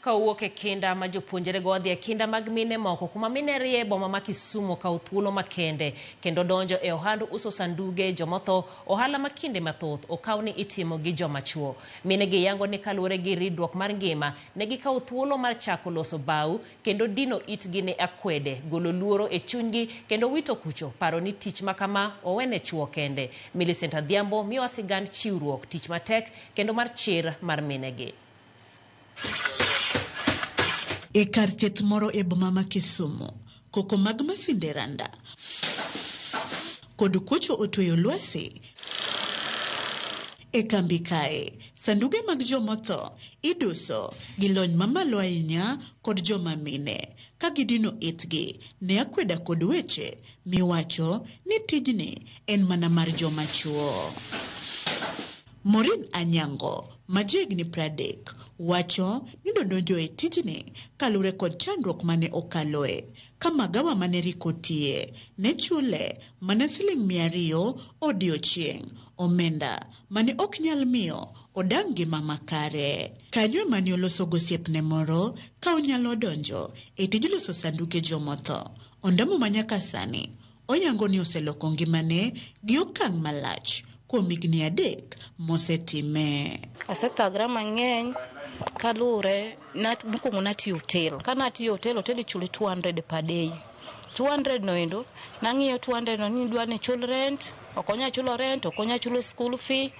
Kawuok e kinda ma jopuonjre go odhi e kinda mag mine moko kuma mine rie boma ma Kisumu kawo thuolo makende kendo donjo e ohand uso sanduge jomotho, ohala makinde mathoth okaw ni itimo gi joma chuo. Mine gi yango ni kaluwore gi ridruok mar ngima ne gikawo thuolo mar chako loso baw kendo dino itgi ne akwede, golo luoro e chunygi kendo wito kucho paro ni tich makama owene chuo kende. Millicent Adhiambo miyo sigand chiwruok tich matek kendo mar chir mar mine gi. E kar thieth moro e boma ma Kisumu, koko mag masinde randa kod kuocho otweyo lwasi. E kambi kae, sanduge mag jomotho iduso gi lony mamalo ahinya kod joma mine, ka gidino itgi ne akweda kod weche miwacho ni tijni en mana mar joma chuo. Maureen Anyango, majigni 30, wacho ni donjo e tijni kalure kod chandruok mane okaloe, ka magawa mane rikotie ne chule mana $200 odiochieng', omenda mane ok nyal miyo odang ngima makare. Kanyo mane oloso gosiepne moro ka onyalo donjo e tij loso sanduke jomotho. Ondamo manyaka sani oyango ni oseloko ngimane gi okang' malach kuom higni 3 mosetime. Asethagre mang'eny kalure mokwongo natiyo hotel. Ka natiyo hotel ichuli $200 per day. 200 no endo nang'iyo 200 no ni dwa ni chul rent, okonya chulo rent, okonya chulo school fee.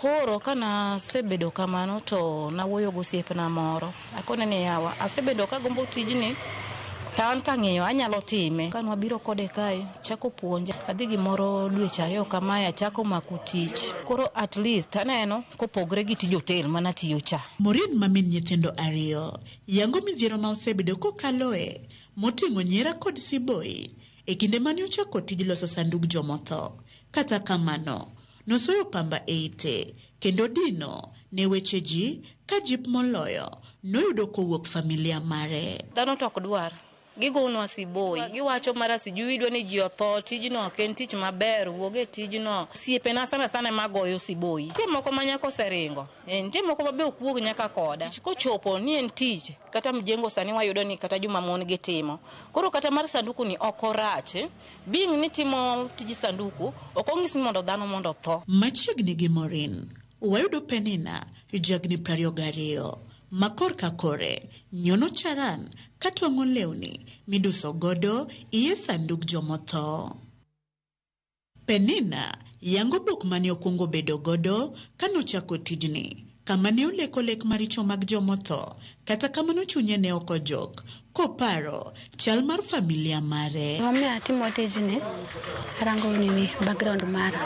Koro kana sebedo kamano to nawuoyo gosiepna moro. Akone ni yawa, asebedo ka gombo tijni tan kang'iyo anyalo time. Kanwa biro kode kae chako puonja. Adhi gimoro dweche 2 kamae achako mako tich. Koro at least aneno kopogre gi tij hotel mana tiyo cha. Maureen mamin nyithindo 2 yango midhiero ma osebedo kokaloe moting'o nyiera kod siboi e kinde mane ochako tij loso sandug jomotho. Kata kamano nosoyo pamba e ite kendo dino ne weche ji ka jip moloyo noyudo kowuok familia mare. Dhano tok dwar gigonwa siboi, giwacho mara sijui idwa ni ji otho, tijno ok en tich maber, wuoge tijno. Siepena sana magoyo siboi. Nitie moko manyako seringo, nitie moko mabe ok wuog nyaka koda. Tich kochopo ni en tich, kata mjengo sani wayudo ni kata juma mon gitimo. Koro kata mar sanduku ni ok orach, bing ni timo tij sanduku, ok ong'is ni mondo dhano mondo tho. Machiegni gi Maureen, wayudo Penina, jagni 22, makor ka kore, nyono charan, katwang'o lewni miduso godo iye sandug jomotho. Penina yango buk mane okwongo bedo godo kanochako tijni, kama ne oleko lek maricho mag jomotho, kata kamano chunye ne ok ojok koparo chal mar familia mare. Mami atimo tijni arango nini background mara.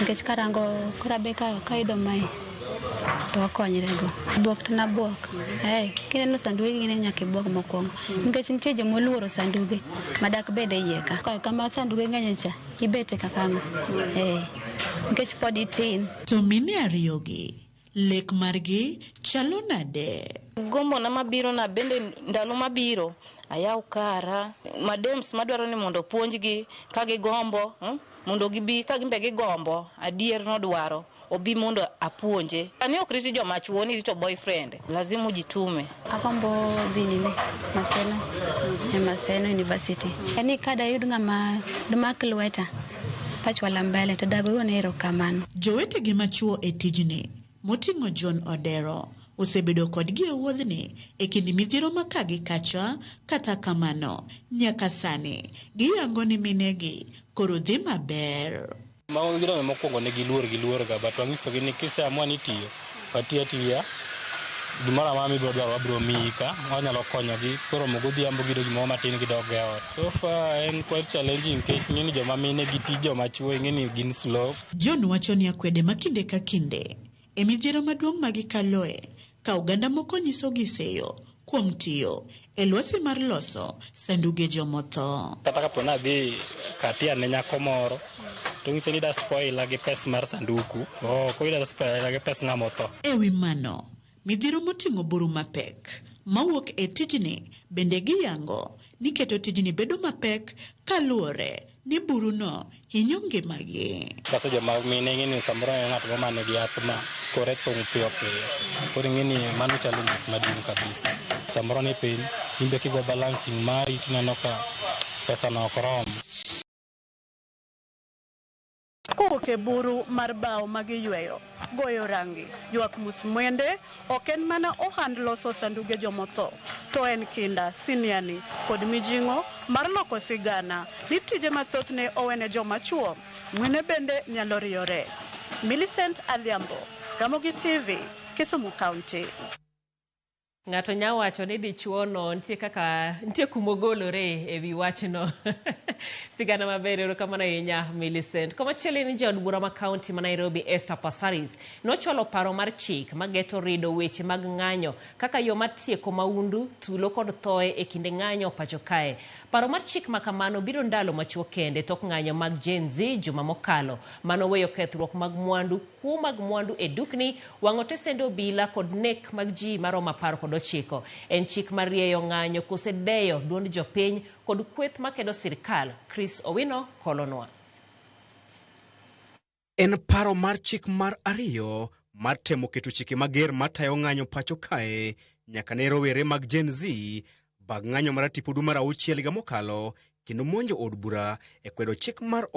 Nikech karango korabeka kaido mai to akonyrego. Buok to nabuok. Kineno sanduge gine nyaka buok mokwongo. Nikech nitie jomoluoro sanduge madak bede iye ka. Kama sanduge ng'eny cha ibete kakang'o. Nikech pod itin. To mine 2 gi lek margi chalo nade? Gombo na mabiro na bende ndalo mabiro ayaw kara madems madwaro ni mondo puonjgi ka gigombo mondo gibi ka gimbe gigombo adier no dwaro obi mondo apuonje. Ani ok riti joma chuo ni rito boyfriend, lazima ujitume. Akombo dhi nini Maseno University. Yani kada yud ng'ama dumak lweta pachwala mbele to dago ne erokamano. Jowete gi machuo e tijni moting'o John Odero osebedo kodgi e wuodhni e kindi midhiero makagi kacha. Kata kamano nyaka sani giyango ni minegi koro dhi maber. Mago gido mokwongo ne giluor ga, but wanyisogi ni kiseamua ni tiyo atiya gimoro amora mibiro dwaro wabiro miyi ka wanyalo konyogi. Koro mogodhiambo gido gimoro matin gidok e ot. So far en quite challenging nikech ing'eni joma mine gi tij joma chuo ing'eni gin slow. John wacho ni akwede makinde ka kinde e midhiero maduong' magikaloe ka oganda moko nyisogi seyo kuom tiyo e lwasi mar loso sanduge jomotho. Kata kapo nadhi katia ne nyako moro to ng'ise ni da spoil gi pes mar sanduku, koida spoil gi pes ng'amotho. E wi mano, midhiero moting'o buru mapek mawuok e tijni bende giyango ni keto tijni bedo mapek kaluwore ni buruno hinyo ngimagi. Kasa joma mine ng'ini samoro ng'at ma nigi yath ma kore thung' piyo piyo. Koro ng'ini mano challenges maduong' kabisa. Samoro ni piny, imbe kigo balancing mari tineno ka pesa no ok rom. Kowuok e buru mar bao magiyweyo, goyo rangi, ywak mus mwende, ok en mana ohand loso sanduge jomotho, to en kinda, siniani, kod mijing'o mar loko sigana, ni tije mathoth ne owene joma chuo, mwene bende nyalo riyore. Millicent Adhiambo, Ramogi TV, Kisumu County. Ng'ato nyawacho ni dichuo no nitie kumogolore e wi wachno. Sigana maber kamano ahinya Millicent. Komachielo ni jod bura ma kaunti ma Nairobi Esther Passaris nochwalo paro mar chik mageto rido weche mag ng'anyo kaka yo matieko maundu, tulo kod thoe e kinde ng'anyo pacho kae. Paro mar chik makamano biro ndalo machuo kende tok ng'anyo mag Gen Z juma mokalo. Mano weyo kethruok mag mwandu, kuo mag mwandu e dukni, wang'o tesende obila kod nek mag ji maromo 19. En chik marieyo ng'anyo kosedeyo duond jopiny kod kweth makedo sirkal. Chris Owino kolonwa. En paro mar chik mar ariyo mar temo keto chike mager matayo ng'anyo pacho kae nyaka ne rowere mag Gen Z bag ng'anyo mar tipo dwe mar 6 higa mokalo kendo monjo od bura e kwedo chik mar